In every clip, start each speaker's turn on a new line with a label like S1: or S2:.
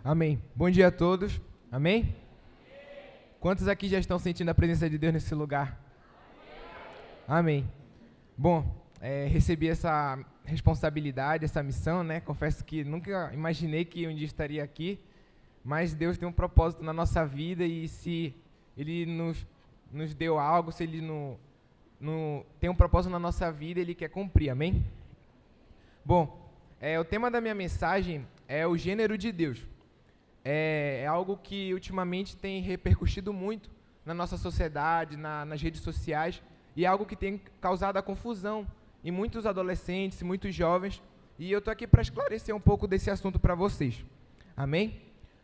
S1: Amém. Bom dia a todos. Amém? Quantos aqui já estão sentindo a presença de Deus nesse lugar? Amém. Bom, recebi essa responsabilidade, essa missão, né? Confesso que nunca imaginei que um dia estaria aqui, mas Deus tem um propósito na nossa vida e se Ele nos deu algo, se Ele não tem um propósito na nossa vida, Ele quer cumprir. Amém? Bom, o tema da minha mensagem é o gênero de Deus. É algo que ultimamente tem repercutido muito na nossa sociedade, nas redes sociais, e é algo que tem causado a confusão em muitos adolescentes, muitos jovens, e eu estou aqui para esclarecer um pouco desse assunto para vocês. Amém?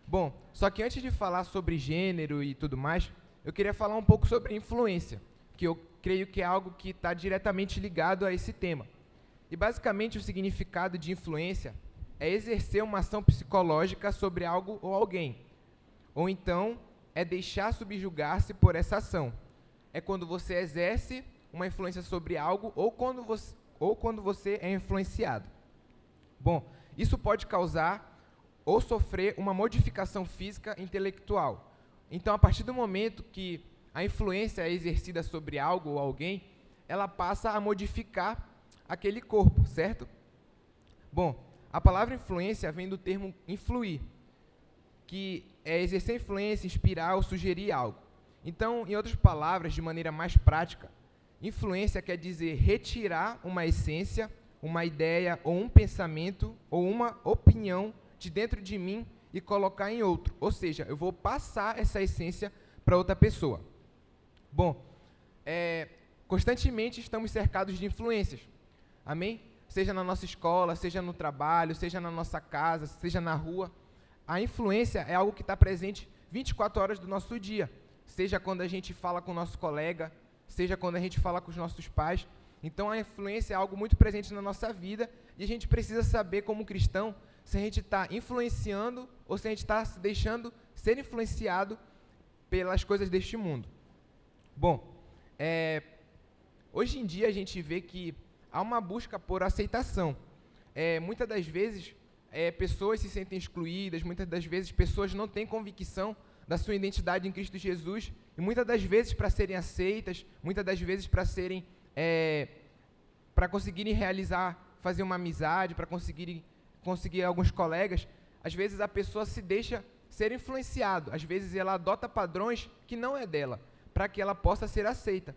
S1: Bom, só que antes de falar sobre gênero e tudo mais, eu queria falar um pouco sobre influência, que eu creio que é algo que está diretamente ligado a esse tema. E basicamente o significado de influência é exercer uma ação psicológica sobre algo ou alguém. Ou então, é deixar subjugar-se por essa ação. É quando você exerce uma influência sobre algo ou quando você é influenciado. Bom, isso pode causar ou sofrer uma modificação física e intelectual. Então, a partir do momento que a influência é exercida sobre algo ou alguém, ela passa a modificar aquele corpo, certo? Bom, a palavra influência vem do termo influir, que é exercer influência, inspirar ou sugerir algo. Então, em outras palavras, de maneira mais prática, influência quer dizer retirar uma essência, uma ideia ou um pensamento ou uma opinião de dentro de mim e colocar em outro. Ou seja, eu vou passar essa essência para outra pessoa. Bom, constantemente estamos cercados de influências. Amém? Seja na nossa escola, seja no trabalho, seja na nossa casa, seja na rua. A influência é algo que está presente 24 horas do nosso dia. Seja quando a gente fala com o nosso colega, seja quando a gente fala com os nossos pais. Então, a influência é algo muito presente na nossa vida e a gente precisa saber, como cristão, se a gente está influenciando ou se a gente está se deixando ser influenciado pelas coisas deste mundo. Bom, hoje em dia a gente vê que há uma busca por aceitação. Muitas das vezes, pessoas se sentem excluídas, muitas das vezes pessoas não têm convicção da sua identidade em Cristo Jesus, e muitas das vezes para serem aceitas, muitas das vezes para conseguirem realizar, fazer uma amizade, para conseguir alguns colegas, às vezes a pessoa se deixa ser influenciado, às vezes ela adota padrões que não é dela, para que ela possa ser aceita.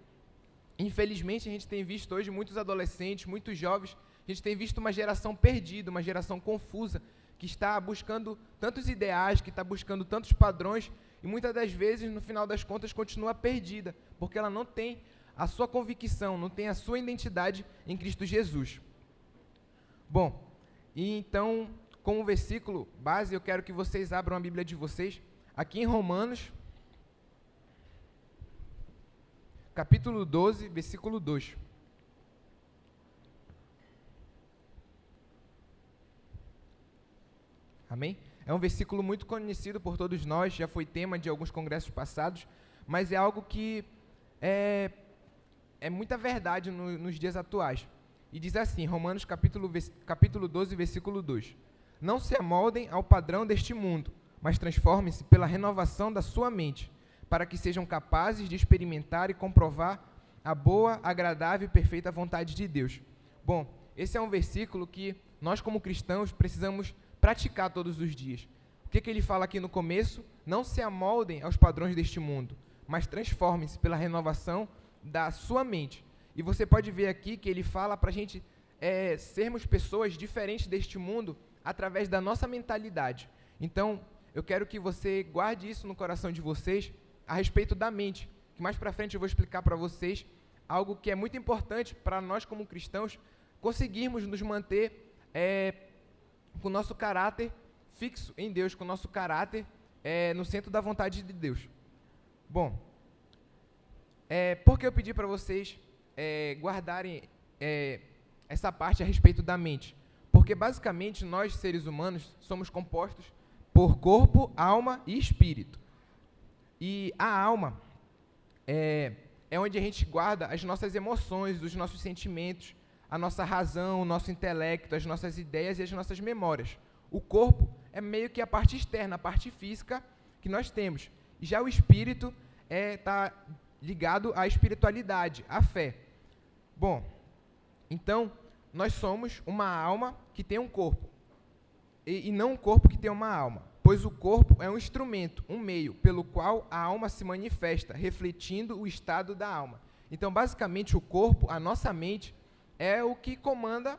S1: Infelizmente, a gente tem visto hoje muitos adolescentes, muitos jovens, a gente tem visto uma geração perdida, uma geração confusa, que está buscando tantos ideais, que está buscando tantos padrões, e muitas das vezes, no final das contas, continua perdida, porque ela não tem a sua convicção, não tem a sua identidade em Cristo Jesus. Bom, e então, como versículo base, eu quero que vocês abram a Bíblia de vocês, aqui em Romanos, capítulo 12, versículo 2. Amém? É um versículo muito conhecido por todos nós, já foi tema de alguns congressos passados, mas é algo que é muita verdade nos dias atuais. E diz assim, Romanos capítulo 12, versículo 2. Não se amoldem ao padrão deste mundo, mas transformem-se pela renovação da sua mente, para que sejam capazes de experimentar e comprovar a boa, agradável e perfeita vontade de Deus. Bom, esse é um versículo que nós, como cristãos, precisamos praticar todos os dias. O que ele fala aqui no começo? Não se amoldem aos padrões deste mundo, mas transformem-se pela renovação da sua mente. E você pode ver aqui que ele fala para a gente sermos pessoas diferentes deste mundo através da nossa mentalidade. Então, eu quero que você guarde isso no coração de vocês, a respeito da mente, que mais para frente eu vou explicar para vocês algo que é muito importante para nós como cristãos conseguirmos nos manter com o nosso caráter fixo em Deus, com o nosso caráter no centro da vontade de Deus. Bom, por que eu pedi para vocês guardarem essa parte a respeito da mente? Porque basicamente nós, seres humanos, somos compostos por corpo, alma e espírito. E a alma é onde a gente guarda as nossas emoções, os nossos sentimentos, a nossa razão, o nosso intelecto, as nossas ideias e as nossas memórias. O corpo é meio que a parte externa, a parte física que nós temos. E já o espírito está ligado à espiritualidade, à fé. Bom, então, nós somos uma alma que tem um corpo, e não um corpo que tem uma alma, pois o corpo é um instrumento, um meio, pelo qual a alma se manifesta, refletindo o estado da alma. Então, basicamente, o corpo, a nossa mente, é o que comanda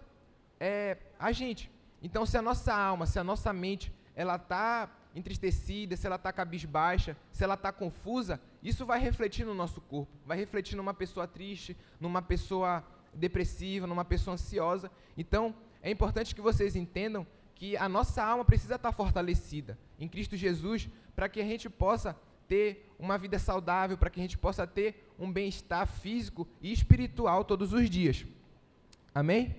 S1: a gente. Então, se a nossa alma, se a nossa mente, ela está entristecida, se ela está cabisbaixa, se ela está confusa, isso vai refletir no nosso corpo, vai refletir numa pessoa triste, numa pessoa depressiva, numa pessoa ansiosa. Então, é importante que vocês entendam que a nossa alma precisa estar fortalecida em Cristo Jesus para que a gente possa ter uma vida saudável, para que a gente possa ter um bem-estar físico e espiritual todos os dias. Amém?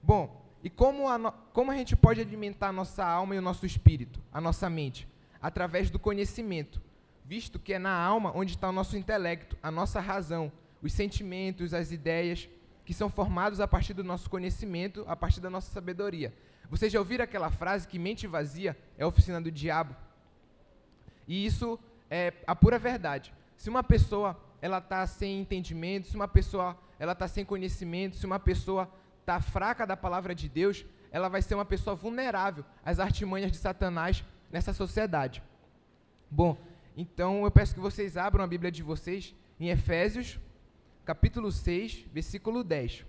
S1: Bom, e como a gente pode alimentar a nossa alma e o nosso espírito, a nossa mente? Através do conhecimento, visto que é na alma onde está o nosso intelecto, a nossa razão, os sentimentos, as ideias, que são formados a partir do nosso conhecimento, a partir da nossa sabedoria. Vocês já ouviram aquela frase que mente vazia é a oficina do diabo? E isso é a pura verdade. Se uma pessoa ela está sem entendimento, se uma pessoa ela está sem conhecimento, se uma pessoa está fraca da palavra de Deus, ela vai ser uma pessoa vulnerável às artimanhas de Satanás nessa sociedade. Bom, então eu peço que vocês abram a Bíblia de vocês em Efésios, capítulo 6, versículo 10.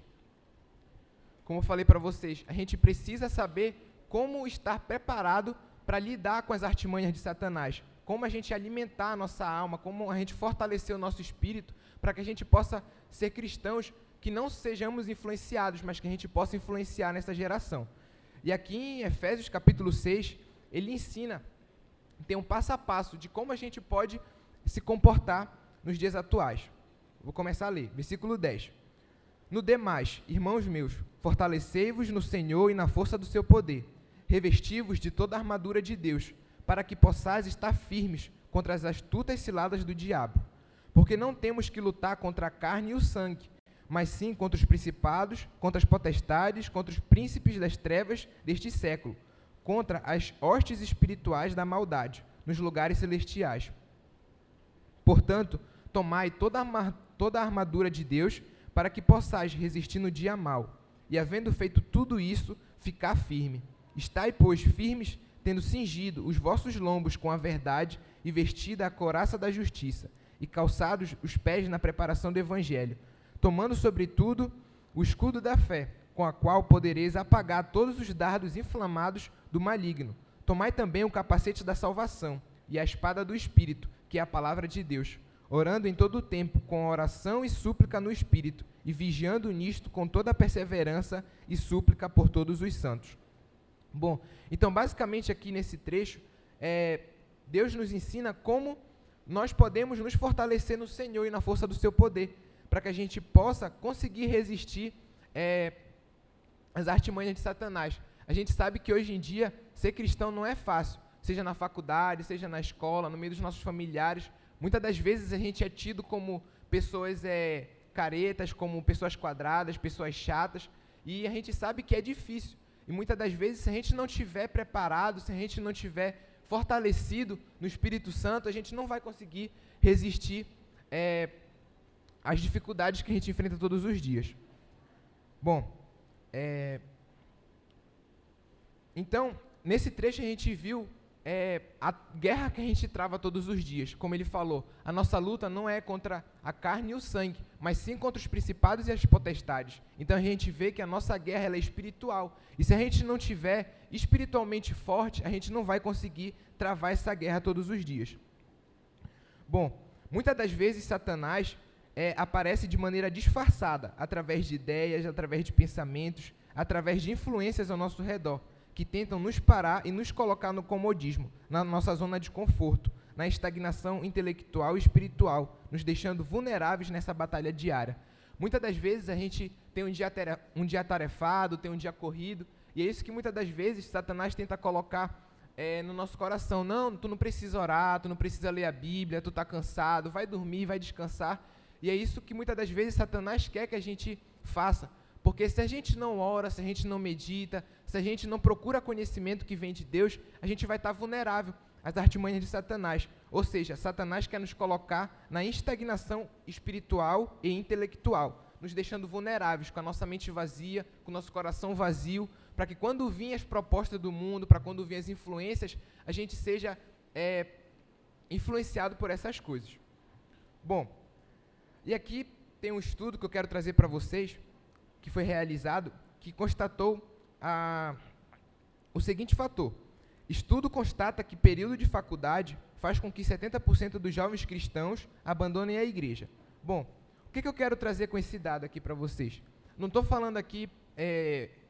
S1: Como eu falei para vocês, a gente precisa saber como estar preparado para lidar com as artimanhas de Satanás, como a gente alimentar a nossa alma, como a gente fortalecer o nosso espírito, para que a gente possa ser cristãos que não sejamos influenciados, mas que a gente possa influenciar nessa geração. E aqui em Efésios capítulo 6, ele ensina, tem um passo a passo de como a gente pode se comportar nos dias atuais. Vou começar a ler, versículo 10. No demais, irmãos meus, fortalecei-vos no Senhor e na força do seu poder, revesti-vos de toda a armadura de Deus, para que possais estar firmes contra as astutas ciladas do diabo. Porque não temos que lutar contra a carne e o sangue, mas sim contra os principados, contra as potestades, contra os príncipes das trevas deste século, contra as hostes espirituais da maldade, nos lugares celestiais. Portanto, tomai toda a armadura de Deus, para que possais resistir no dia mau, e havendo feito tudo isso, ficar firme. Estai, pois, firmes, tendo cingido os vossos lombos com a verdade, e vestida a couraça da justiça, e calçados os pés na preparação do evangelho, tomando sobretudo o escudo da fé, com a qual podereis apagar todos os dardos inflamados do maligno. Tomai também o capacete da salvação, e a espada do Espírito, que é a palavra de Deus, orando em todo o tempo, com oração e súplica no Espírito, e vigiando nisto com toda a perseverança e súplica por todos os santos. Bom, então basicamente aqui nesse trecho, Deus nos ensina como nós podemos nos fortalecer no Senhor e na força do seu poder, para que a gente possa conseguir resistir às artimanhas de Satanás. A gente sabe que hoje em dia ser cristão não é fácil, seja na faculdade, seja na escola, no meio dos nossos familiares. Muitas das vezes a gente é tido como pessoas caretas, como pessoas quadradas, pessoas chatas, e a gente sabe que é difícil. E muitas das vezes, se a gente não estiver preparado, se a gente não estiver fortalecido no Espírito Santo, a gente não vai conseguir resistir às dificuldades que a gente enfrenta todos os dias. Bom, então, nesse trecho a gente viu a guerra que a gente trava todos os dias. Como ele falou, a nossa luta não é contra a carne e o sangue, mas sim contra os principados e as potestades. Então a gente vê que a nossa guerra ela é espiritual. E se a gente não tiver espiritualmente forte, a gente não vai conseguir travar essa guerra todos os dias. Bom, muitas das vezes Satanás aparece de maneira disfarçada, através de ideias, através de pensamentos, através de influências ao nosso redor, que tentam nos parar e nos colocar no comodismo, na nossa zona de conforto, na estagnação intelectual e espiritual, nos deixando vulneráveis nessa batalha diária. Muitas das vezes a gente tem um dia atarefado, tem um dia corrido, e é isso que muitas das vezes Satanás tenta colocar no nosso coração. Não, tu não precisa orar, tu não precisa ler a Bíblia, tu está cansado, vai dormir, vai descansar. E é isso que muitas das vezes Satanás quer que a gente faça, Porque se a gente não ora, se a gente não medita, se a gente não procura conhecimento que vem de Deus, a gente vai estar vulnerável às artimanhas de Satanás. Ou seja, Satanás quer nos colocar na estagnação espiritual e intelectual, nos deixando vulneráveis, com a nossa mente vazia, com o nosso coração vazio, para que quando virem as propostas do mundo, para quando virem as influências, a gente seja influenciado por essas coisas. Bom, e aqui tem um estudo que eu quero trazer para vocês, que foi realizado, que constatou o seguinte fator. Estudo constata que período de faculdade faz com que 70% dos jovens cristãos abandonem a igreja. Bom, o que eu quero trazer com esse dado aqui para vocês? Não estou falando aqui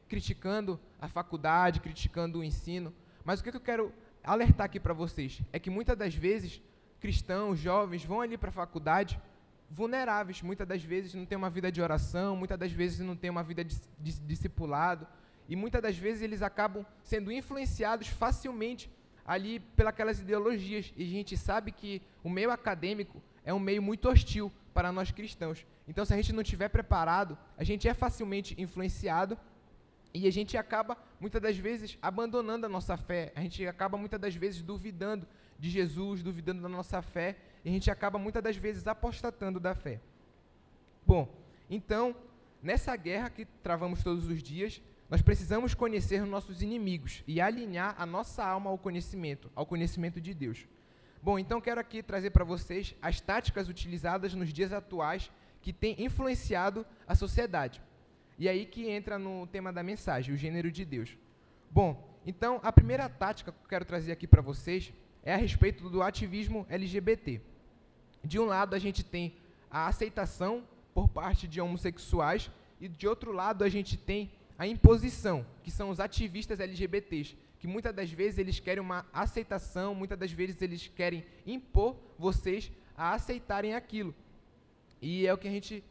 S1: criticando a faculdade, criticando o ensino, mas o que eu quero alertar aqui para vocês é que muitas das vezes cristãos, jovens, vão ali para a faculdade vulneráveis, muitas das vezes não tem uma vida de oração, muitas das vezes não tem uma vida de discipulado, e muitas das vezes eles acabam sendo influenciados facilmente ali pelas ideologias, e a gente sabe que o meio acadêmico é um meio muito hostil para nós cristãos. Então, se a gente não estiver preparado, a gente é facilmente influenciado e a gente acaba, muitas das vezes, abandonando a nossa fé, a gente acaba, muitas das vezes, duvidando de Jesus, duvidando da nossa fé, e a gente acaba, muitas das vezes, apostatando da fé. Bom, então, nessa guerra que travamos todos os dias, nós precisamos conhecer nossos inimigos e alinhar a nossa alma ao conhecimento de Deus. Bom, então quero aqui trazer para vocês as táticas utilizadas nos dias atuais que têm influenciado a sociedade. E aí que entra no tema da mensagem, o gênero de Deus. Bom, então a primeira tática que eu quero trazer aqui para vocês é a respeito do ativismo LGBT. De um lado a gente tem a aceitação por parte de homossexuais e de outro lado a gente tem a imposição, que são os ativistas LGBTs, que muitas das vezes eles querem uma aceitação, muitas das vezes eles querem impor vocês a aceitarem aquilo. E é o que a gente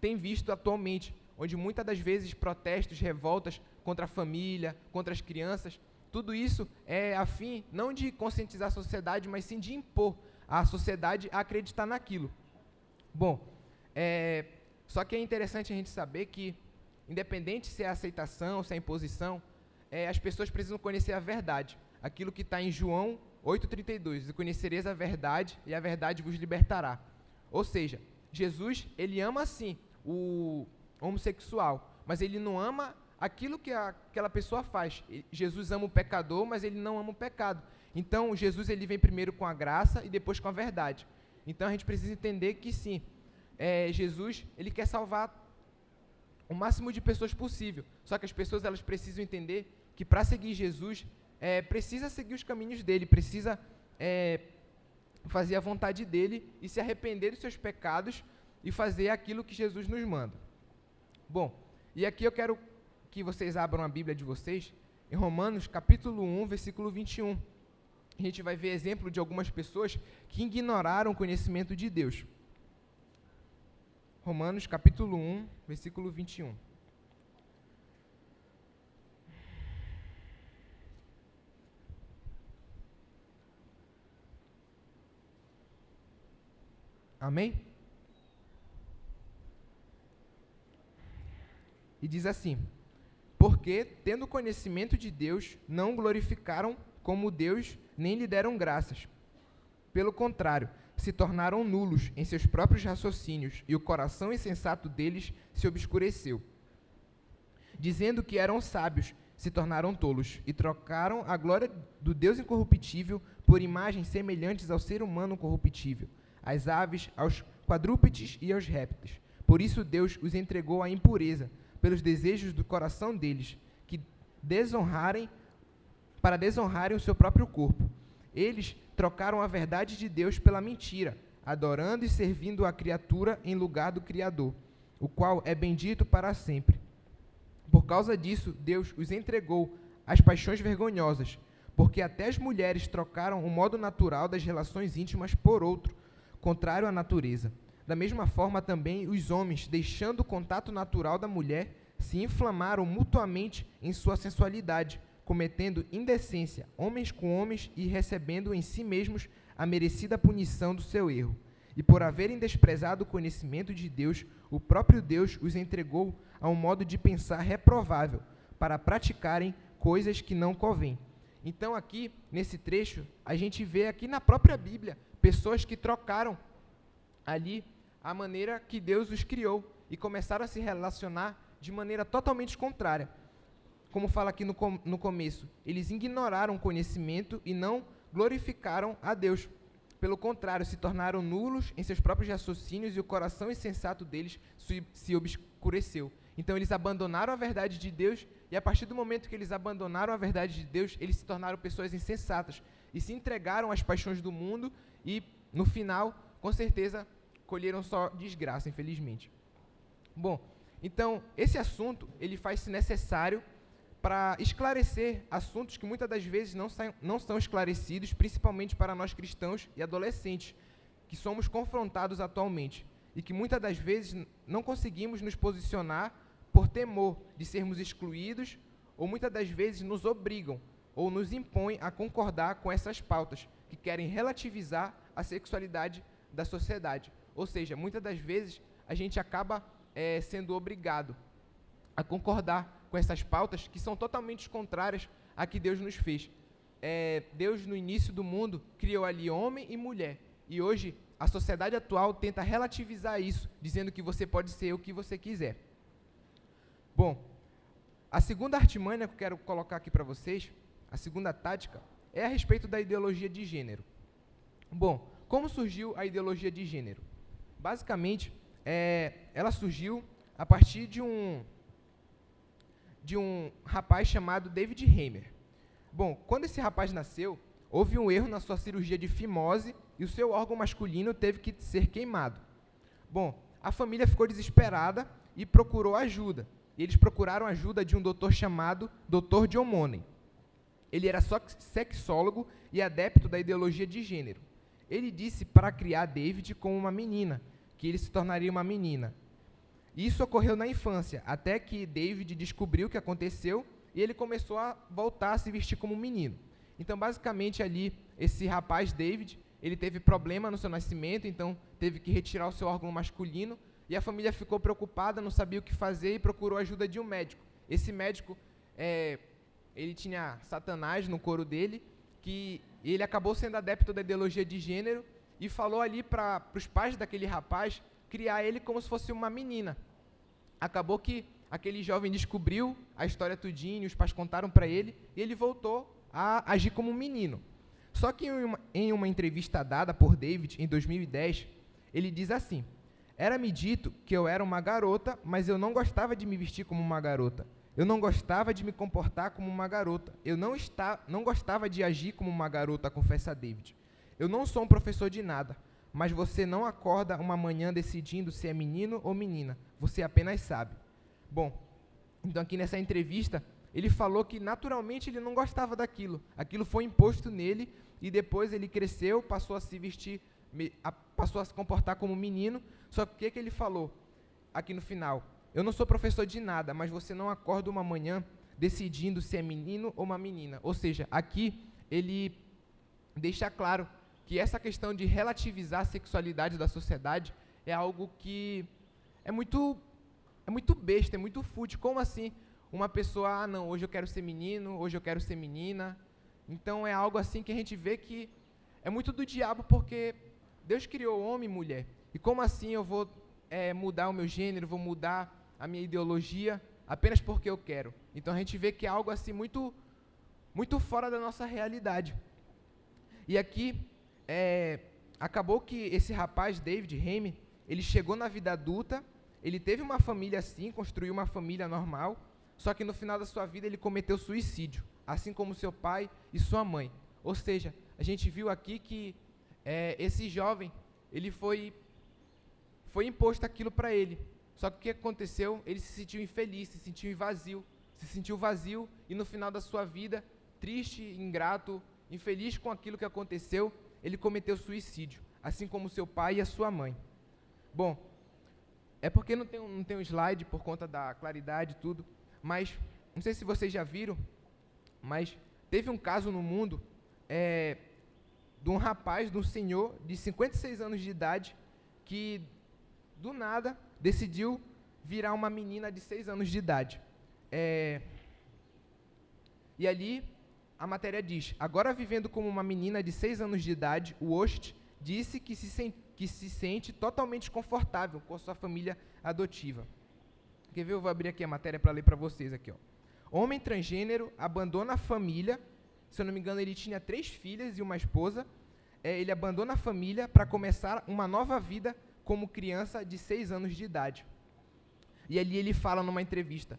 S1: tem visto atualmente, onde muitas das vezes protestos, revoltas contra a família, contra as crianças, tudo isso é a fim não de conscientizar a sociedade, mas sim de impor a sociedade a acreditar naquilo. Bom, só que é interessante a gente saber que, independente se é a aceitação, se é a imposição, as pessoas precisam conhecer a verdade. Aquilo que está em João 8,32, e conhecereis a verdade, e a verdade vos libertará. Ou seja, Jesus, ele ama sim o homossexual, mas ele não ama aquilo que aquela pessoa faz. Jesus ama o pecador, mas ele não ama o pecado. Então, Jesus, ele vem primeiro com a graça e depois com a verdade. Então, a gente precisa entender que sim, Jesus, ele quer salvar o máximo de pessoas possível. Só que as pessoas, elas precisam entender que para seguir Jesus, precisa seguir os caminhos dele, precisa fazer a vontade dele e se arrepender dos seus pecados e fazer aquilo que Jesus nos manda. Bom, e aqui eu quero que vocês abram a Bíblia de vocês em Romanos capítulo 1, versículo 21. A gente vai ver exemplo de algumas pessoas que ignoraram o conhecimento de Deus. Romanos capítulo 1, versículo 21. Amém? E diz assim: porque, tendo conhecimento de Deus, não o glorificaram como Deus, nem lhe deram graças. Pelo contrário, se tornaram nulos em seus próprios raciocínios, e o coração insensato deles se obscureceu. Dizendo que eram sábios, se tornaram tolos, e trocaram a glória do Deus incorruptível por imagens semelhantes ao ser humano corruptível, às aves, aos quadrúpedes e aos répteis. Por isso Deus os entregou à impureza, pelos desejos do coração deles, para desonrarem o seu próprio corpo. Eles trocaram a verdade de Deus pela mentira, adorando e servindo a criatura em lugar do Criador, o qual é bendito para sempre. Por causa disso, Deus os entregou às paixões vergonhosas, porque até as mulheres trocaram o modo natural das relações íntimas por outro, contrário à natureza. Da mesma forma também os homens, deixando o contato natural da mulher, se inflamaram mutuamente em sua sensualidade, cometendo indecência, homens com homens, e recebendo em si mesmos a merecida punição do seu erro. E por haverem desprezado o conhecimento de Deus, o próprio Deus os entregou a um modo de pensar reprovável, para praticarem coisas que não convêm. Então aqui, nesse trecho, a gente vê aqui na própria Bíblia, pessoas que trocaram ali a maneira que Deus os criou e começaram a se relacionar de maneira totalmente contrária. Como fala aqui no começo, eles ignoraram o conhecimento e não glorificaram a Deus. Pelo contrário, se tornaram nulos em seus próprios raciocínios e o coração insensato deles se obscureceu. Então eles abandonaram a verdade de Deus e a partir do momento que eles abandonaram a verdade de Deus, eles se tornaram pessoas insensatas e se entregaram às paixões do mundo e, no final, com certeza, colheram só desgraça, infelizmente. Bom, então, esse assunto, ele faz-se necessário para esclarecer assuntos que muitas das vezes não são esclarecidos, principalmente para nós cristãos e adolescentes, que somos confrontados atualmente, e que muitas das vezes não conseguimos nos posicionar por temor de sermos excluídos, ou muitas das vezes nos obrigam, ou nos impõem a concordar com essas pautas, que querem relativizar a sexualidade da sociedade. Ou seja, muitas das vezes a gente acaba sendo obrigado a concordar com essas pautas que são totalmente contrárias a que Deus nos fez. Deus, no início do mundo, criou ali homem e mulher. E hoje, a sociedade atual tenta relativizar isso, dizendo que você pode ser o que você quiser. Bom, a segunda artimanha que eu quero colocar aqui para vocês, a segunda tática, é a respeito da ideologia de gênero. Bom, como surgiu a ideologia de gênero? Basicamente, ela surgiu a partir de um rapaz chamado David Heimer. Bom, quando esse rapaz nasceu, houve um erro na sua cirurgia de fimose e o seu órgão masculino teve que ser queimado. Bom, a família ficou desesperada e procurou ajuda. Eles procuraram ajuda de um doutor chamado Dr. John Money. Ele era sexólogo e adepto da ideologia de gênero. Ele disse para criar David como uma menina, que ele se tornaria uma menina. Isso ocorreu na infância, até que David descobriu o que aconteceu e ele começou a voltar a se vestir como um menino. Então, basicamente, ali, esse rapaz, David, ele teve problema no seu nascimento, então teve que retirar o seu órgão masculino e a família ficou preocupada, não sabia o que fazer e procurou a ajuda de um médico. Esse médico, ele tinha Satanás no coro dele, que ele acabou sendo adepto da ideologia de gênero e falou ali para os pais daquele rapaz criar ele como se fosse uma menina. Acabou que aquele jovem descobriu a história tudinho, os pais contaram para ele, e ele voltou a agir como um menino. Só que em uma entrevista dada por David, em 2010, ele diz assim: "Era-me dito que eu era uma garota, mas eu não gostava de me vestir como uma garota. Eu não gostava de me comportar como uma garota. Eu não gostava de agir como uma garota", confessa David. "Eu não sou um professor de nada, mas você não acorda uma manhã decidindo se é menino ou menina. Você apenas sabe." Bom, então aqui nessa entrevista, ele falou que naturalmente ele não gostava daquilo. Aquilo foi imposto nele e depois ele cresceu, passou a se vestir, passou a se comportar como menino. Só que o que ele falou aqui no final? "Eu não sou professor de nada, mas você não acorda uma manhã decidindo se é menino ou uma menina." Ou seja, aqui ele deixa claro que essa questão de relativizar a sexualidade da sociedade é algo que é muito besta, é muito fútil. Como assim uma pessoa, não, hoje eu quero ser menino, hoje eu quero ser menina? Então é algo assim que a gente vê que é muito do diabo, porque Deus criou homem e mulher. E como assim eu vou mudar o meu gênero, vou mudar a minha ideologia apenas porque eu quero? Então a gente vê que é algo assim muito fora da nossa realidade. E aqui, acabou que esse rapaz, David Heimer, ele chegou na vida adulta, ele teve uma família assim, construiu uma família normal, só que no final da sua vida ele cometeu suicídio, assim como seu pai e sua mãe. Ou seja, a gente viu aqui que esse jovem, ele foi imposto aquilo para ele. Só que o que aconteceu? Ele se sentiu infeliz, se sentiu vazio e no final da sua vida, triste, ingrato, infeliz com aquilo que aconteceu, ele cometeu suicídio, assim como seu pai e a sua mãe. Bom, é porque não tem um slide por conta da claridade e tudo, mas não sei se vocês já viram, mas teve um caso no mundo de um rapaz, de um senhor de 56 anos de idade, que, do nada, decidiu virar uma menina de 6 anos de idade. E ali, a matéria diz: agora vivendo como uma menina de 6 anos de idade, o host disse que se sente totalmente confortável com a sua família adotiva. Quer ver? Eu vou abrir aqui a matéria para ler para vocês aqui, ó. Homem transgênero abandona a família. Se eu não me engano, ele tinha 3 filhas e uma esposa. Ele abandona a família para começar uma nova vida como criança de 6 anos de idade. E ali ele fala numa entrevista: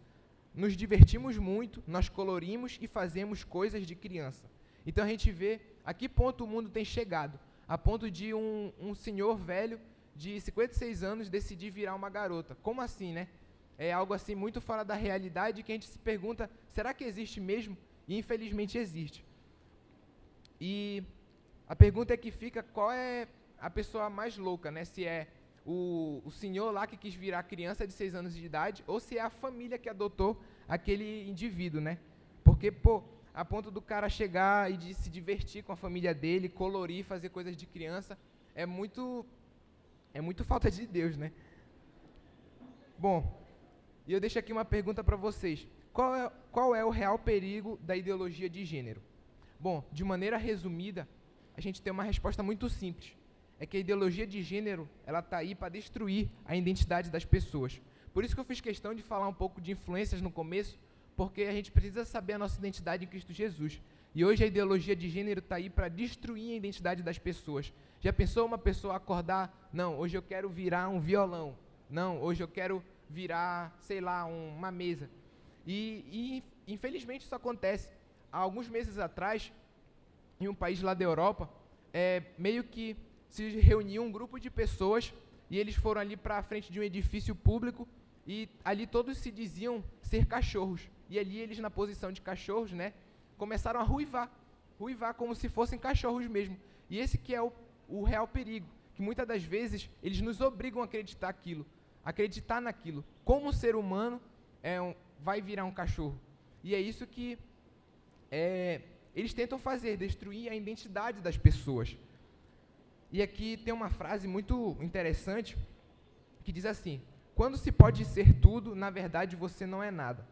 S1: nos divertimos muito, nós colorimos e fazemos coisas de criança. Então a gente vê a que ponto o mundo tem chegado, a ponto de um senhor velho de 56 anos decidir virar uma garota. Como assim, né? É algo assim muito fora da realidade, que a gente se pergunta, será que existe mesmo? E infelizmente existe. E a pergunta é que fica, qual é a pessoa mais louca, né? Se é o senhor lá que quis virar criança de 6 anos de idade, ou se é a família que adotou aquele indivíduo, né? Porque, a ponto do cara chegar e de se divertir com a família dele, colorir, fazer coisas de criança, é muito falta de Deus, né? Bom, e eu deixo aqui uma pergunta para vocês. Qual é o real perigo da ideologia de gênero? Bom, de maneira resumida, a gente tem uma resposta muito simples. É que a ideologia de gênero, ela está aí para destruir a identidade das pessoas. Por isso que eu fiz questão de falar um pouco de influências no começo, porque a gente precisa saber a nossa identidade em Cristo Jesus. E hoje a ideologia de gênero está aí para destruir a identidade das pessoas. Já pensou uma pessoa acordar, não, hoje eu quero virar um violão, não, hoje eu quero virar, sei lá, uma mesa. E infelizmente isso acontece. Há alguns meses atrás, em um país lá da Europa, meio que se reuniu um grupo de pessoas e eles foram ali para a frente de um edifício público e ali todos se diziam ser cachorros. E ali eles, na posição de cachorros, né, começaram a ruivar como se fossem cachorros mesmo. E esse que é o real perigo, que muitas das vezes eles nos obrigam a acreditar naquilo. Como o ser humano vai virar um cachorro. E é isso que eles tentam fazer, destruir a identidade das pessoas. E aqui tem uma frase muito interessante que diz assim: quando se pode ser tudo, na verdade você não é nada.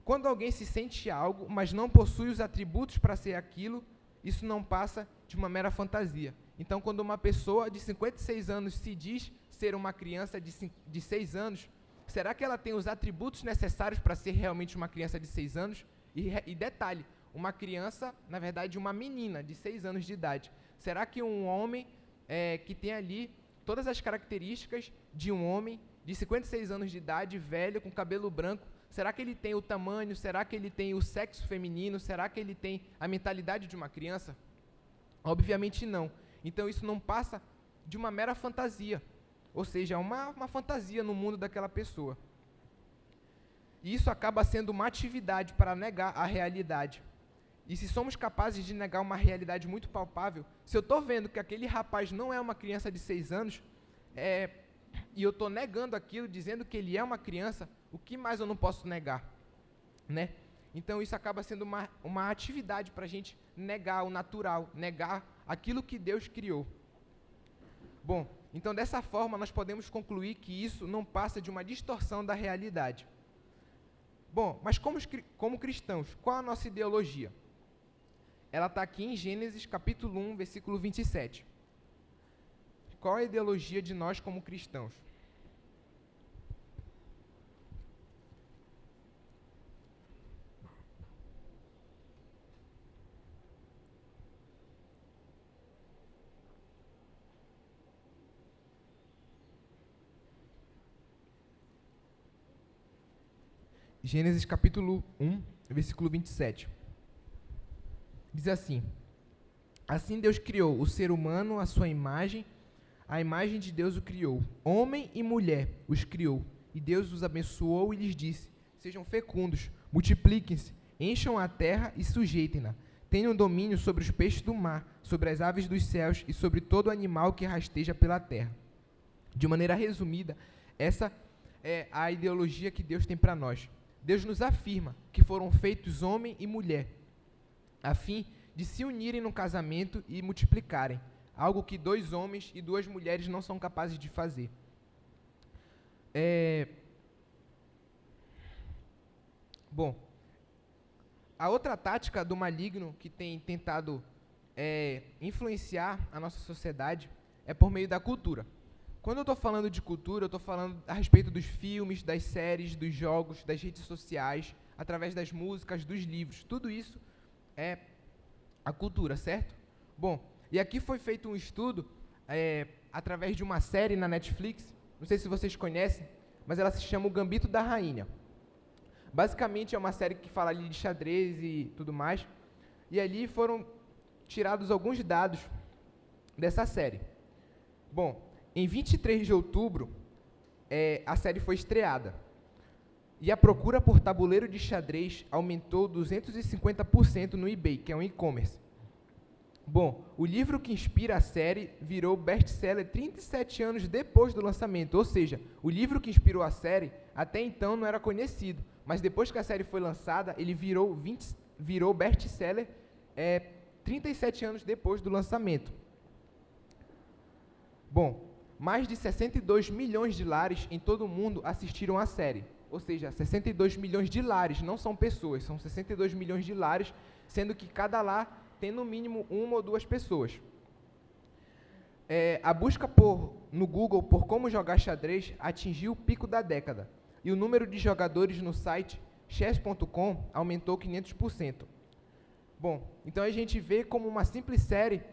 S1: Quando alguém se sente algo, mas não possui os atributos para ser aquilo, isso não passa de uma mera fantasia. Então, quando uma pessoa de 56 anos se diz ser uma criança de 6 anos, será que ela tem os atributos necessários para ser realmente uma criança de 6 anos? E detalhe, uma criança, na verdade, uma menina de 6 anos de idade. Será que um homem que tem ali todas as características de um homem de 56 anos de idade, velho, com cabelo branco, será que ele tem o tamanho, será que ele tem o sexo feminino, será que ele tem a mentalidade de uma criança? Obviamente não. Então isso não passa de uma mera fantasia, ou seja, uma fantasia no mundo daquela pessoa. E isso acaba sendo uma atividade para negar a realidade. E se somos capazes de negar uma realidade muito palpável, se eu estou vendo que aquele rapaz não é uma criança de 6 anos, e eu estou negando aquilo, dizendo que ele é uma criança, o que mais eu não posso negar? Né? Então isso acaba sendo uma atividade para a gente negar o natural, negar aquilo que Deus criou. Bom, então dessa forma nós podemos concluir que isso não passa de uma distorção da realidade. Bom, mas como cristãos, qual a nossa ideologia? Ela está aqui em Gênesis capítulo 1, versículo 27. Qual a ideologia de nós como cristãos? Gênesis capítulo 1, versículo 27. Diz assim: assim Deus criou o ser humano à sua imagem, a imagem de Deus o criou. Homem e mulher os criou. E Deus os abençoou e lhes disse: sejam fecundos, multipliquem-se, encham a terra e sujeitem-na. Tenham domínio sobre os peixes do mar, sobre as aves dos céus e sobre todo animal que rasteja pela terra. De maneira resumida, essa é a ideologia que Deus tem para nós. Deus nos afirma que foram feitos homem e mulher, a fim de se unirem no casamento e multiplicarem. algo que 2 homens e 2 mulheres não são capazes de fazer. Bom, a outra tática do maligno que tem tentado influenciar a nossa sociedade é por meio da cultura. Quando eu estou falando de cultura, eu estou falando a respeito dos filmes, das séries, dos jogos, das redes sociais, através das músicas, dos livros. Tudo isso é a cultura, certo? Bom, e aqui foi feito um estudo através de uma série na Netflix, não sei se vocês conhecem, mas ela se chama O Gambito da Rainha. Basicamente é uma série que fala ali de xadrez e tudo mais, e ali foram tirados alguns dados dessa série. Bom, em 23 de outubro, a série foi estreada, e a procura por tabuleiro de xadrez aumentou 250% no eBay, que é um e-commerce. Bom, o livro que inspira a série virou best-seller 37 anos depois do lançamento, ou seja, o livro que inspirou a série até então não era conhecido, mas depois que a série foi lançada, ele virou best-seller 37 anos depois do lançamento. Bom, mais de 62 milhões de lares em todo o mundo assistiram à série, ou seja, 62 milhões de lares, não são pessoas, são 62 milhões de lares, sendo que cada lar tem no mínimo 1 ou 2 pessoas. A busca no Google por como jogar xadrez atingiu o pico da década, e o número de jogadores no site chess.com aumentou 500%. Bom, então a gente vê como uma simples série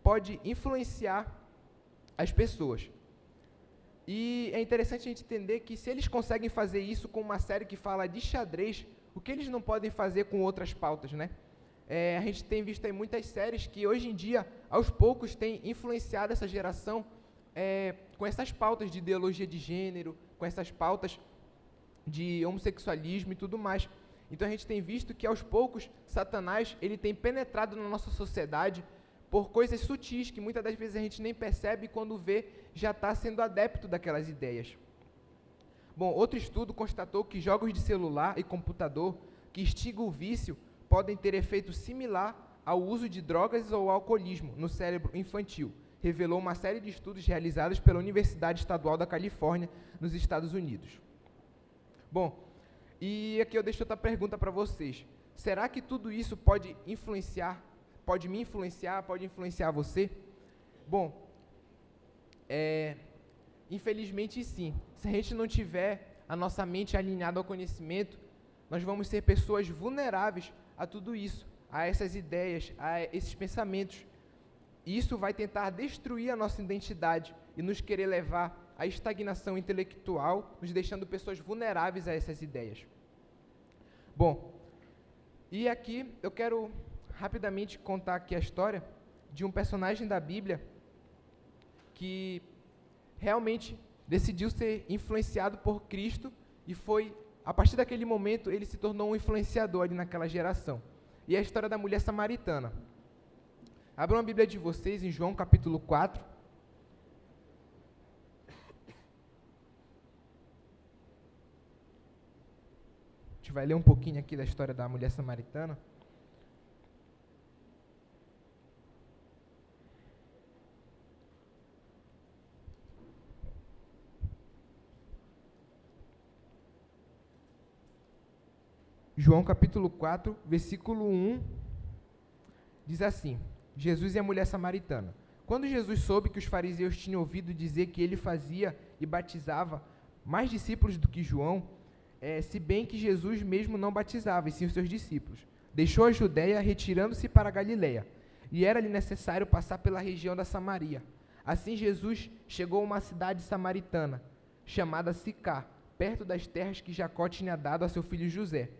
S1: pode influenciar as pessoas. E é interessante a gente entender que se eles conseguem fazer isso com uma série que fala de xadrez, o que eles não podem fazer com outras pautas, né? A gente tem visto aí muitas séries que hoje em dia, aos poucos, têm influenciado essa geração com essas pautas de ideologia de gênero, com essas pautas de homossexualismo e tudo mais. Então a gente tem visto que aos poucos Satanás ele tem penetrado na nossa sociedade por coisas sutis que muitas das vezes a gente nem percebe e quando vê já está sendo adepto daquelas ideias. Bom, outro estudo constatou que jogos de celular e computador que instigam o vício podem ter efeito similar ao uso de drogas ou alcoolismo no cérebro infantil, revelou uma série de estudos realizados pela Universidade Estadual da Califórnia, nos Estados Unidos. Bom, e aqui eu deixo outra pergunta para vocês. Será que tudo isso pode influenciar, pode me influenciar, pode influenciar você? Bom, infelizmente sim. Se a gente não tiver a nossa mente alinhada ao conhecimento, nós vamos ser pessoas vulneráveis a tudo isso, a essas ideias, a esses pensamentos. E isso vai tentar destruir a nossa identidade e nos querer levar à estagnação intelectual, nos deixando pessoas vulneráveis a essas ideias. Bom, e aqui eu quero rapidamente contar aqui a história de um personagem da Bíblia que realmente decidiu ser influenciado por Cristo e foi, a partir daquele momento, ele se tornou um influenciador ali naquela geração. E é a história da mulher samaritana. Abram a Bíblia de vocês em João capítulo 4. A gente vai ler um pouquinho aqui da história da mulher samaritana. João capítulo 4, versículo 1, diz assim: Jesus e a mulher samaritana. Quando Jesus soube que os fariseus tinham ouvido dizer que ele fazia e batizava mais discípulos do que João, se bem que Jesus mesmo não batizava, e sim os seus discípulos, deixou a Judéia, retirando-se para a Galiléia, e era-lhe necessário passar pela região da Samaria. Assim Jesus chegou a uma cidade samaritana, chamada Sicá, perto das terras que Jacó tinha dado a seu filho José.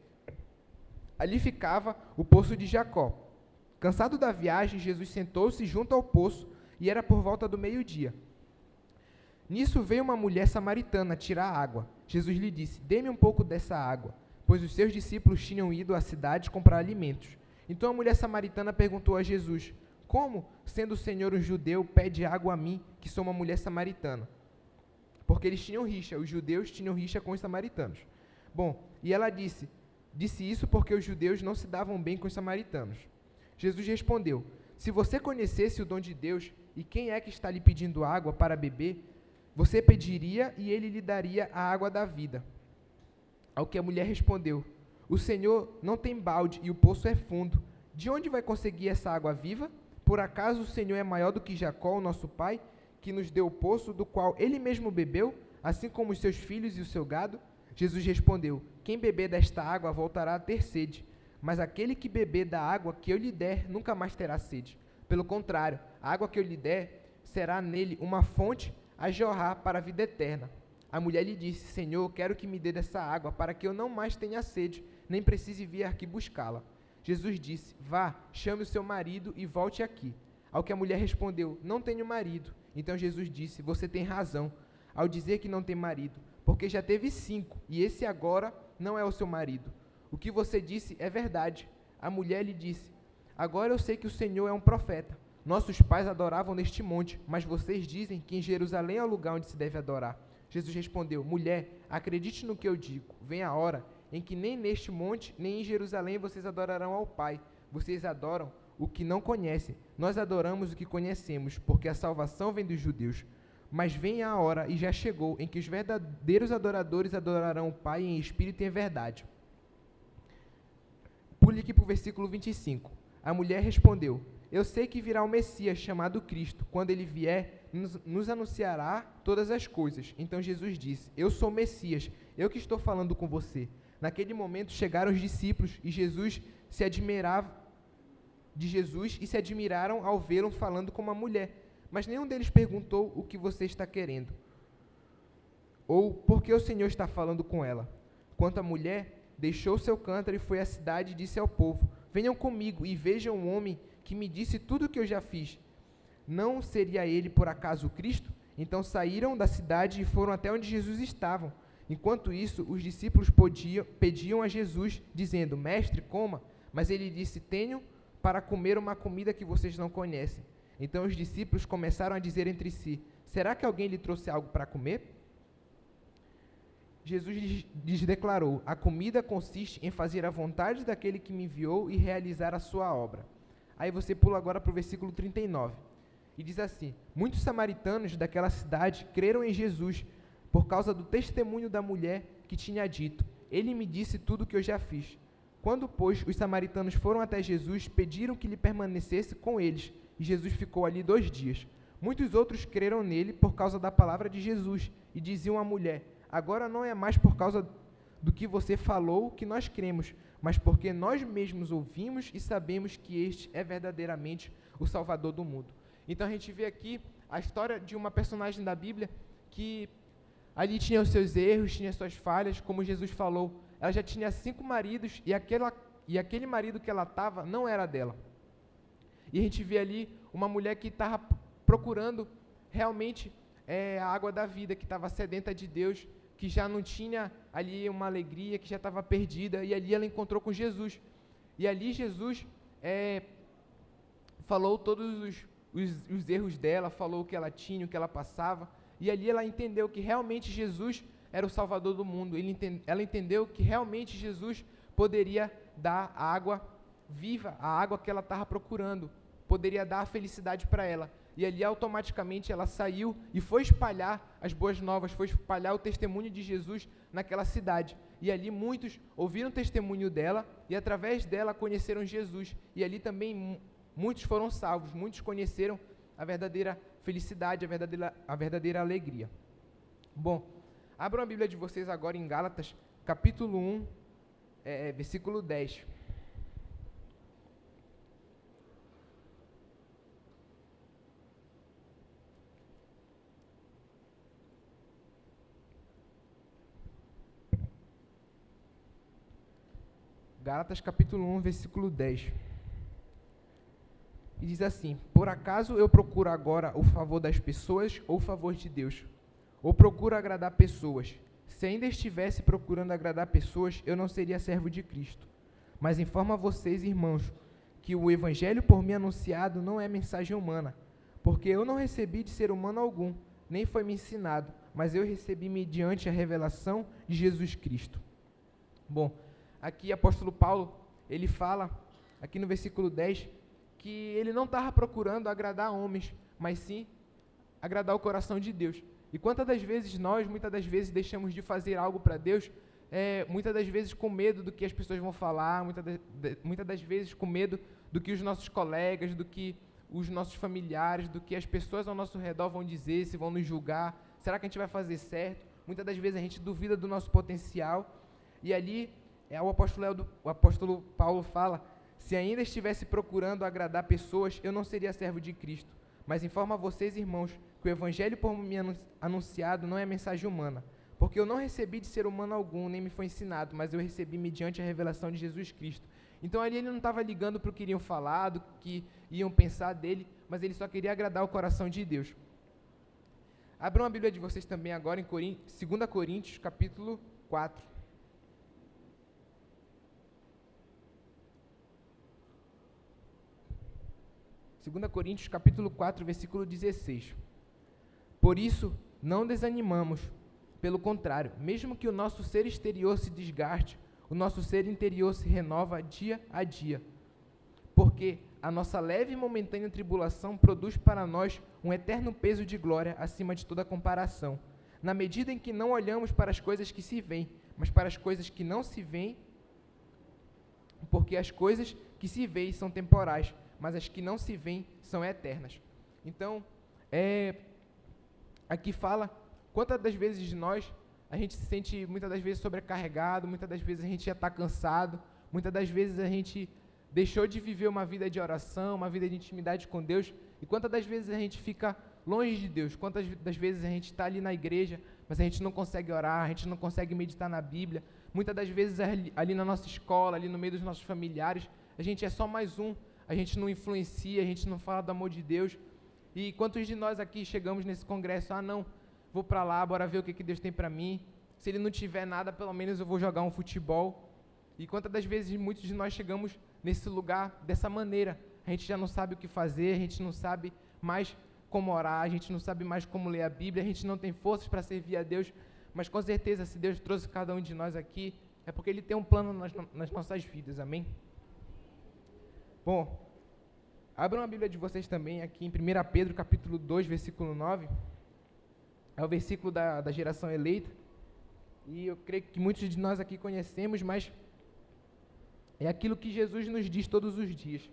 S1: Ali ficava o poço de Jacó. Cansado da viagem, Jesus sentou-se junto ao poço, e era por volta do meio-dia. Nisso veio uma mulher samaritana tirar água. Jesus lhe disse: dê-me um pouco dessa água, pois os seus discípulos tinham ido à cidade comprar alimentos. Então a mulher samaritana perguntou a Jesus: como, sendo o Senhor um judeu, pede água a mim, que sou uma mulher samaritana? Porque eles tinham rixa, os judeus tinham rixa com os samaritanos. Bom, e ela disse isso porque os judeus não se davam bem com os samaritanos. Jesus respondeu: se você conhecesse o dom de Deus e quem é que está lhe pedindo água para beber? Você pediria e ele lhe daria a água da vida. Ao que a mulher respondeu: o Senhor não tem balde e o poço é fundo. De onde vai conseguir essa água viva? Por acaso o Senhor é maior do que Jacó, o nosso pai, que nos deu o poço do qual ele mesmo bebeu, assim como os seus filhos e o seu gado? Jesus respondeu: quem beber desta água voltará a ter sede, mas aquele que beber da água que eu lhe der nunca mais terá sede. Pelo contrário, a água que eu lhe der será nele uma fonte a jorrar para a vida eterna. A mulher lhe disse: Senhor, quero que me dê dessa água, para que eu não mais tenha sede, nem precise vir aqui buscá-la. Jesus disse: vá, chame o seu marido e volte aqui. Ao que a mulher respondeu: não tenho marido. Então Jesus disse: você tem razão ao dizer que não tem marido, porque já teve 5, e esse agora não é o seu marido. O que você disse é verdade. A mulher lhe disse: agora eu sei que o Senhor é um profeta. Nossos pais adoravam neste monte, mas vocês dizem que em Jerusalém é o lugar onde se deve adorar. Jesus respondeu: mulher, acredite no que eu digo. Vem a hora em que nem neste monte, nem em Jerusalém vocês adorarão ao Pai. Vocês adoram o que não conhecem. Nós adoramos o que conhecemos, porque a salvação vem dos judeus. Mas vem a hora, e já chegou, em que os verdadeiros adoradores adorarão o Pai em espírito e em verdade. Pule aqui para o versículo 25. A mulher respondeu: eu sei que virá o Messias, chamado Cristo. Quando ele vier, nos anunciará todas as coisas. Então Jesus disse: eu sou o Messias, eu que estou falando com você. Naquele momento chegaram os discípulos e Jesus se admirava de Jesus e se admiraram ao vê-lo falando com uma mulher. Mas nenhum deles perguntou: o que você está querendo? Ou por que o Senhor está falando com ela? Quanto à mulher, deixou seu cântaro e foi à cidade e disse ao povo: venham comigo e vejam um homem que me disse tudo o que eu já fiz. Não seria ele por acaso o Cristo? Então saíram da cidade e foram até onde Jesus estava. Enquanto isso, os discípulos pediam a Jesus, dizendo: mestre, coma. Mas ele disse: tenho para comer uma comida que vocês não conhecem. Então os discípulos começaram a dizer entre si: será que alguém lhe trouxe algo para comer? Jesus lhes declarou: a comida consiste em fazer a vontade daquele que me enviou e realizar a sua obra. Aí você pula agora para o versículo 39. E diz assim: muitos samaritanos daquela cidade creram em Jesus por causa do testemunho da mulher que tinha dito: ele me disse tudo o que eu já fiz. Quando, pois, os samaritanos foram até Jesus, pediram que ele permanecesse com eles, e Jesus ficou ali 2 dias. Muitos outros creram nele por causa da palavra de Jesus, e diziam à mulher: agora não é mais por causa do que você falou que nós cremos, mas porque nós mesmos ouvimos e sabemos que este é verdadeiramente o Salvador do mundo. Então a gente vê aqui a história de uma personagem da Bíblia que ali tinha os seus erros, tinha suas falhas, como Jesus falou. Ela já tinha 5 maridos e aquele marido que ela estava não era dela. E a gente vê ali uma mulher que estava procurando realmente a água da vida, que estava sedenta de Deus, que já não tinha ali uma alegria, que já estava perdida, e ali ela encontrou com Jesus. E ali Jesus falou todos os erros dela, falou o que ela tinha, o que ela passava, e ali ela entendeu que realmente Jesus era o Salvador do mundo. Ela entendeu que realmente Jesus poderia dar a água viva, a água que ela estava procurando, poderia dar a felicidade para ela. E ali automaticamente ela saiu e foi espalhar as boas novas, foi espalhar o testemunho de Jesus naquela cidade. E ali muitos ouviram o testemunho dela e através dela conheceram Jesus. E ali também muitos foram salvos, muitos conheceram a verdadeira felicidade, a verdadeira alegria. Bom, abram a Bíblia de vocês agora em Gálatas, capítulo 1, versículo 10. Gálatas capítulo 1, versículo 10. E diz assim: por acaso eu procuro agora o favor das pessoas ou o favor de Deus? Ou procuro agradar pessoas? Se ainda estivesse procurando agradar pessoas, eu não seria servo de Cristo. Mas informo a vocês, irmãos, que o evangelho por mim anunciado não é mensagem humana, porque eu não recebi de ser humano algum, nem foi me ensinado, mas eu recebi mediante a revelação de Jesus Cristo. Bom, aqui apóstolo Paulo, ele fala, aqui no versículo 10, que ele não estava procurando agradar homens, mas sim agradar o coração de Deus. E quantas das vezes muitas das vezes, deixamos de fazer algo para Deus, muitas das vezes com medo do que as pessoas vão falar, muitas das vezes com medo do que os nossos colegas, do que os nossos familiares, do que as pessoas ao nosso redor vão dizer, se vão nos julgar, será que a gente vai fazer certo? Muitas das vezes a gente duvida do nosso potencial, e ali o apóstolo Paulo fala: se ainda estivesse procurando agradar pessoas, eu não seria servo de Cristo. Mas informo a vocês, irmãos, que o evangelho por mim anunciado não é mensagem humana, porque eu não recebi de ser humano algum, nem me foi ensinado, mas eu recebi mediante a revelação de Jesus Cristo. Então ali ele não estava ligando para o que iriam falar, do que iam pensar dele, mas ele só queria agradar o coração de Deus. Abram a Bíblia de vocês também agora em 2 Coríntios, capítulo 4. 2 Coríntios, capítulo 4, versículo 16. Por isso, não desanimamos. Pelo contrário, mesmo que o nosso ser exterior se desgaste, o nosso ser interior se renova dia a dia. Porque a nossa leve e momentânea tribulação produz para nós um eterno peso de glória acima de toda comparação, na medida em que não olhamos para as coisas que se veem, mas para as coisas que não se veem, porque as coisas que se veem são temporais, mas as que não se veem são eternas. Então, aqui fala quantas das vezes a gente se sente muitas das vezes sobrecarregado, muitas das vezes a gente já está cansado, muitas das vezes a gente deixou de viver uma vida de oração, uma vida de intimidade com Deus, e quantas das vezes a gente fica longe de Deus, quantas das vezes a gente está ali na igreja, mas a gente não consegue orar, a gente não consegue meditar na Bíblia, muitas das vezes ali na nossa escola, ali no meio dos nossos familiares, a gente é só mais um, a gente não influencia, a gente não fala do amor de Deus. E quantos de nós aqui chegamos nesse congresso, não, vou para lá, bora ver o que Deus tem para mim, se ele não tiver nada, pelo menos eu vou jogar um futebol. E quantas das vezes muitos de nós chegamos nesse lugar dessa maneira, a gente já não sabe o que fazer, a gente não sabe mais como orar, a gente não sabe mais como ler a Bíblia, a gente não tem forças para servir a Deus, mas com certeza, se Deus trouxe cada um de nós aqui, é porque Ele tem um plano nas nossas vidas, amém? Bom, abram a Bíblia de vocês também aqui em 1 Pedro, capítulo 2, versículo 9. É o versículo da geração eleita. E eu creio que muitos de nós aqui conhecemos, mas é aquilo que Jesus nos diz todos os dias.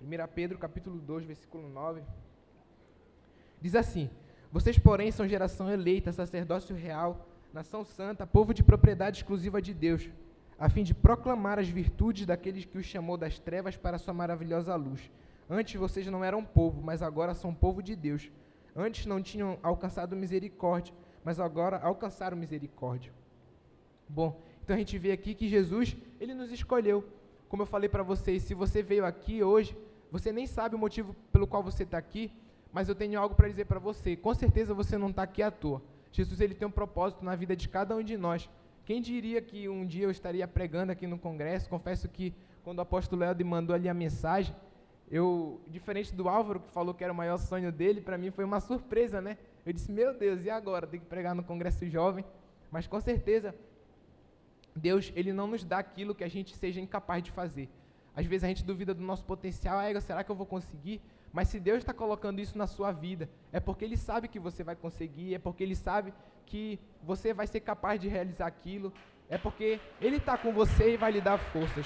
S1: 1 Pedro, capítulo 2, versículo 9. Diz assim: vocês, porém, são geração eleita, sacerdócio real, nação santa, povo de propriedade exclusiva de Deus, a fim de proclamar as virtudes daqueles que os chamou das trevas para a sua maravilhosa luz. Antes vocês não eram povo, mas agora são povo de Deus. Antes não tinham alcançado misericórdia, mas agora alcançaram misericórdia. Bom, então a gente vê aqui que Jesus, Ele nos escolheu. Como eu falei para vocês, se você veio aqui hoje, você nem sabe o motivo pelo qual você está aqui, mas eu tenho algo para dizer para você. Com certeza você não está aqui à toa. Jesus, Ele tem um propósito na vida de cada um de nós. Quem diria que um dia eu estaria pregando aqui no congresso? Confesso que quando o apóstolo Helder mandou ali a mensagem, diferente do Álvaro, que falou que era o maior sonho dele, para mim foi uma surpresa, né? Eu disse, meu Deus, e agora? Tem que pregar no congresso jovem? Mas com certeza, Deus, Ele não nos dá aquilo que a gente seja incapaz de fazer. Às vezes a gente duvida do nosso potencial, será que eu vou conseguir? Mas se Deus está colocando isso na sua vida, é porque Ele sabe que você vai conseguir, é porque Ele sabe que você vai ser capaz de realizar aquilo, é porque Ele está com você e vai lhe dar forças.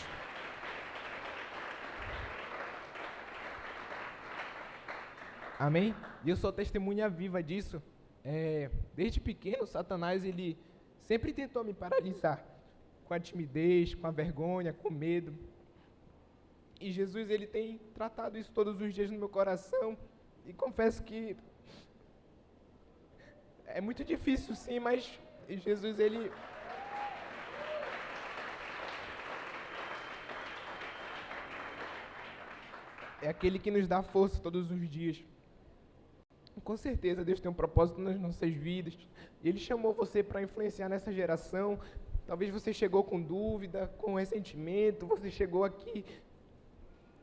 S1: Amém? E eu sou testemunha viva disso. Desde pequeno, Satanás, ele sempre tentou me paralisar, com a timidez, com a vergonha, com o medo. E Jesus, Ele tem tratado isso todos os dias no meu coração, e confesso que é muito difícil sim, mas Jesus, Ele é aquele que nos dá força todos os dias. Com certeza Deus tem um propósito nas nossas vidas, e Ele chamou você para influenciar nessa geração. Talvez você chegou com dúvida, com ressentimento, você chegou aqui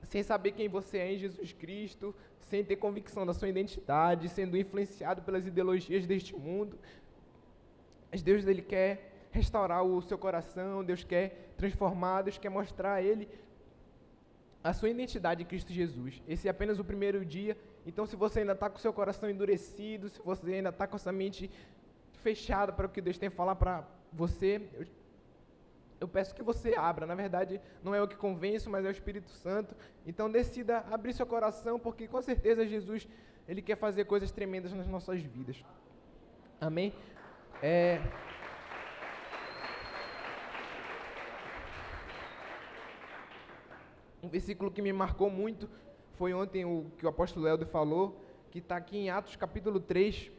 S1: sem saber quem você é em Jesus Cristo, sem ter convicção da sua identidade, sendo influenciado pelas ideologias deste mundo. Mas Deus, Ele quer restaurar o seu coração, Deus quer transformar, Deus quer mostrar a Ele a sua identidade em Cristo Jesus. Esse é apenas o primeiro dia. Então, se você ainda está com o seu coração endurecido, se você ainda está com essa mente fechada para o que Deus tem a falar para você, eu peço que você abra. Na verdade, não é eu que convenço, mas é o Espírito Santo. Então, decida abrir seu coração, porque com certeza Jesus, Ele quer fazer coisas tremendas nas nossas vidas. Amém? Um versículo que me marcou muito foi ontem o que o apóstolo Helder falou, que está aqui em Atos capítulo 3.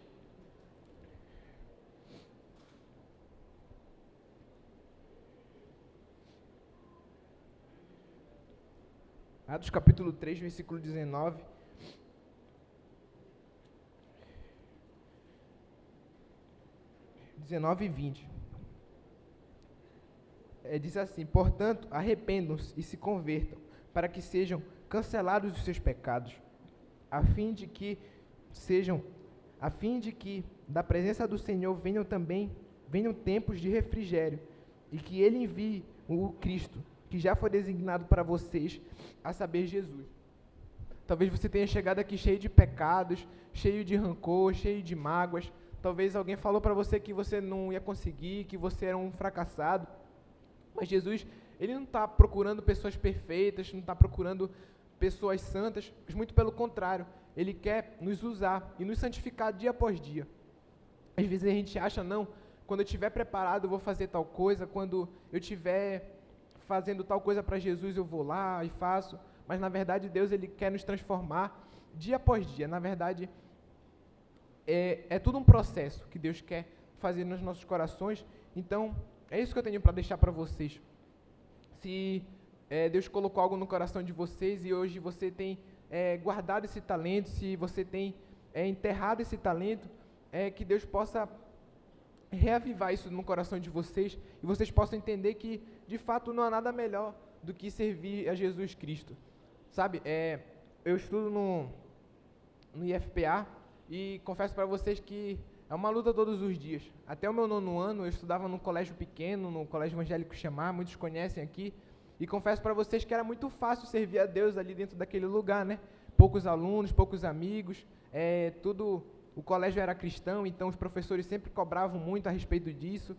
S1: Atos capítulo 3, versículo 19. E 20. Diz assim: portanto, arrependam-se e se convertam, para que sejam cancelados os seus pecados, a fim de que da presença do Senhor venham tempos de refrigério, e que Ele envie o Cristo, que já foi designado para vocês, a saber, Jesus. Talvez você tenha chegado aqui cheio de pecados, cheio de rancor, cheio de mágoas. Talvez alguém falou para você que você não ia conseguir, que você era um fracassado. Mas Jesus, Ele não está procurando pessoas perfeitas, não está procurando pessoas santas, mas muito pelo contrário, Ele quer nos usar e nos santificar dia após dia. Às vezes a gente acha, não, quando eu estiver preparado eu vou fazer tal coisa, quando eu estiver fazendo tal coisa para Jesus eu vou lá e faço, mas na verdade Deus, Ele quer nos transformar dia após dia. Na verdade, é tudo um processo que Deus quer fazer nos nossos corações. Então, é isso que eu tenho para deixar para vocês. Se Deus colocou algo no coração de vocês e hoje você tem guardado esse talento, se você tem enterrado esse talento, que Deus possa reavivar isso no coração de vocês e vocês possam entender que, de fato, não há nada melhor do que servir a Jesus Cristo. Sabe, eu estudo no IFPA e confesso para vocês que é uma luta todos os dias. Até o meu 9º ano, eu estudava num colégio pequeno, no Colégio Evangélico Chamar, muitos conhecem aqui, e confesso para vocês que era muito fácil servir a Deus ali dentro daquele lugar, né? Poucos alunos, poucos amigos, o colégio era cristão, então os professores sempre cobravam muito a respeito disso.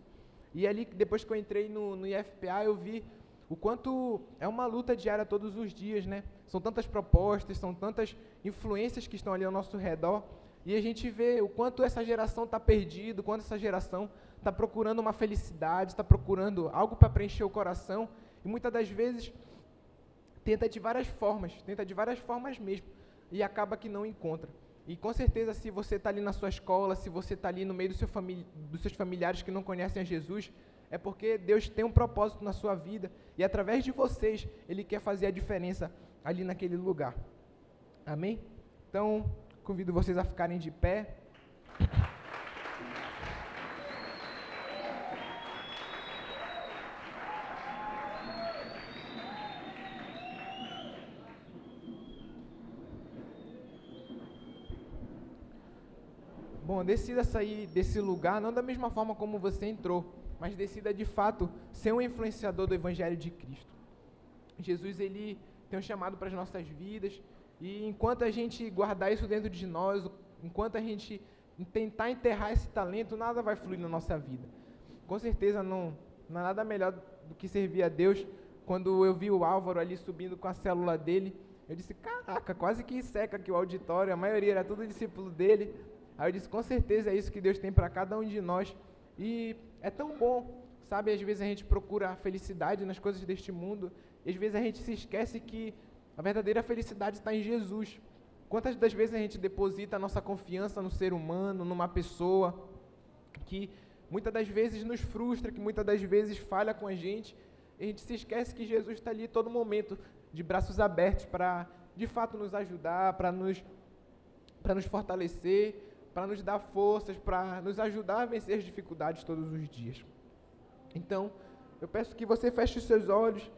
S1: E ali, depois que eu entrei no IFPA, eu vi o quanto é uma luta diária todos os dias, né? São tantas propostas, são tantas influências que estão ali ao nosso redor, e a gente vê o quanto essa geração está perdida, o quanto essa geração está procurando uma felicidade, está procurando algo para preencher o coração, e muitas das vezes tenta de várias formas mesmo, e acaba que não encontra. E com certeza, se você está ali na sua escola, se você está ali no meio dos seus familiares que não conhecem a Jesus, é porque Deus tem um propósito na sua vida, e através de vocês, Ele quer fazer a diferença ali naquele lugar. Amém? Então, convido vocês a ficarem de pé. Bom, decida sair desse lugar, não da mesma forma como você entrou, mas decida de fato ser um influenciador do Evangelho de Cristo. Jesus, Ele tem um chamado para as nossas vidas, e enquanto a gente guardar isso dentro de nós, enquanto a gente tentar enterrar esse talento, nada vai fluir na nossa vida. Com certeza não há nada melhor do que servir a Deus. Quando eu vi o Álvaro ali subindo com a célula dele, eu disse, caraca, quase que seca aqui o auditório, a maioria era tudo discípulo dele. Aí eu disse, com certeza é isso que Deus tem para cada um de nós. E é tão bom, sabe, às vezes a gente procura a felicidade nas coisas deste mundo, e às vezes a gente se esquece que a verdadeira felicidade está em Jesus. Quantas das vezes a gente deposita a nossa confiança no ser humano, numa pessoa, que muitas das vezes nos frustra, que muitas das vezes falha com a gente gente se esquece que Jesus está ali todo momento, de braços abertos, para de fato nos ajudar, para nos fortalecer, para nos dar forças, para nos ajudar a vencer as dificuldades todos os dias. Então, eu peço que você feche os seus olhos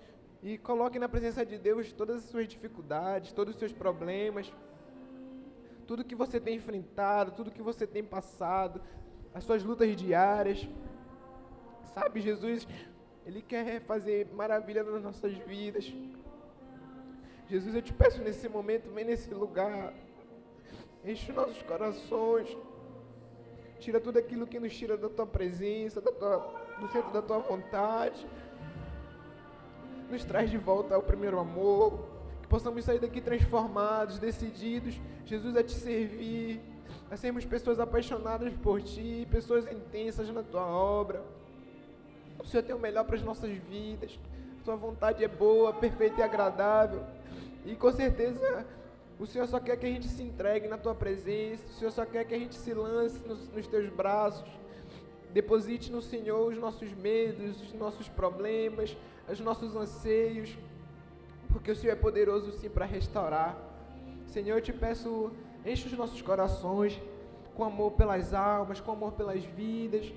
S1: e coloque na presença de Deus todas as suas dificuldades, todos os seus problemas, tudo que você tem enfrentado, tudo que você tem passado, as suas lutas diárias. Sabe, Jesus, Ele quer fazer maravilha nas nossas vidas. Jesus, eu te peço nesse momento, vem nesse lugar, enche os nossos corações, tira tudo aquilo que nos tira da tua presença, do centro da tua vontade, nos traz de volta ao primeiro amor, que possamos sair daqui transformados, decididos, Jesus, a te servir, a sermos pessoas apaixonadas por ti, pessoas intensas na tua obra. O Senhor tem o melhor para as nossas vidas, a tua vontade é boa, perfeita e agradável, e com certeza o Senhor só quer que a gente se entregue na tua presença, o Senhor só quer que a gente se lance nos teus braços, deposite no Senhor os nossos medos, os nossos problemas, os nossos anseios, porque o Senhor é poderoso sim para restaurar. Senhor, eu te peço, enche os nossos corações com amor pelas almas, com amor pelas vidas,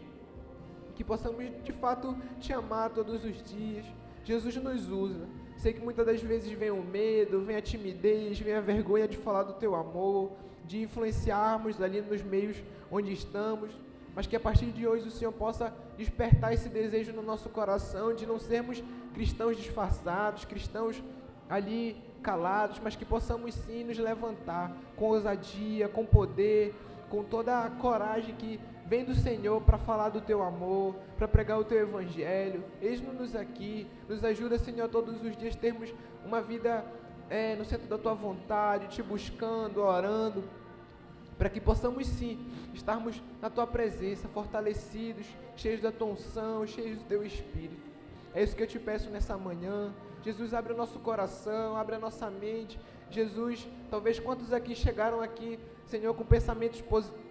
S1: que possamos de fato te amar todos os dias. Jesus nos usa. Sei que muitas das vezes vem o medo, vem a timidez, vem a vergonha de falar do teu amor, de influenciarmos ali nos meios onde estamos, mas que a partir de hoje o Senhor possa despertar esse desejo no nosso coração de não sermos cristãos disfarçados, cristãos ali calados, mas que possamos sim nos levantar com ousadia, com poder, com toda a coragem que vem do Senhor para falar do teu amor, para pregar o teu evangelho. Eis-nos aqui, nos ajuda, Senhor, todos os dias termos uma vida no centro da tua vontade, te buscando, orando, para que possamos sim estarmos na tua presença, fortalecidos, cheios da tua unção, cheios do teu Espírito. É isso que eu te peço nessa manhã. Jesus, abre o nosso coração, abre a nossa mente. Jesus, talvez quantos aqui chegaram aqui, Senhor, com pensamentos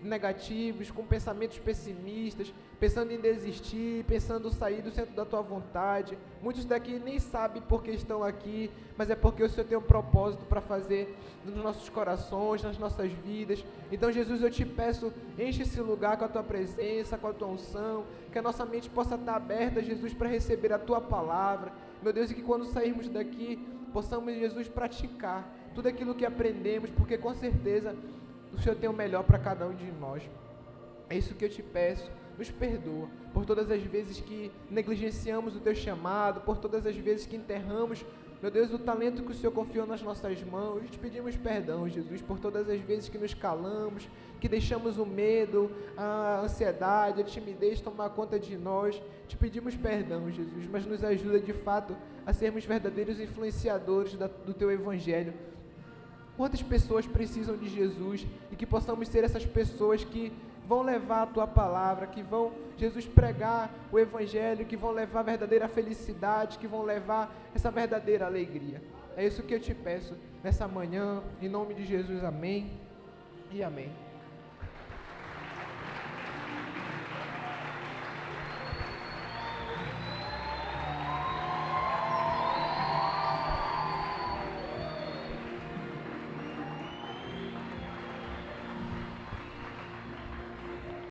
S1: negativos, com pensamentos pessimistas, pensando em desistir, pensando em sair do centro da tua vontade. Muitos daqui nem sabem por que estão aqui, mas é porque o Senhor tem um propósito para fazer nos nossos corações, nas nossas vidas. Então, Jesus, eu te peço, enche esse lugar com a tua presença, com a tua unção, que a nossa mente possa estar aberta, Jesus, para receber a tua palavra. Meu Deus, e que quando sairmos daqui, possamos, Jesus, praticar tudo aquilo que aprendemos, porque com certeza o Senhor tem o melhor para cada um de nós. É isso que eu te peço. Nos perdoa por todas as vezes que negligenciamos o teu chamado, por todas as vezes que enterramos, meu Deus, o talento que o Senhor confiou nas nossas mãos. Te pedimos perdão, Jesus, por todas as vezes que nos calamos, que deixamos o medo, a ansiedade, a timidez tomar conta de nós. Te pedimos perdão, Jesus, mas nos ajuda de fato a sermos verdadeiros influenciadores do teu evangelho. Quantas pessoas precisam de Jesus e que possamos ser essas pessoas que vão levar a tua palavra, que vão, Jesus, pregar o evangelho, que vão levar a verdadeira felicidade, que vão levar essa verdadeira alegria. É isso que eu te peço nessa manhã, em nome de Jesus, amém e amém.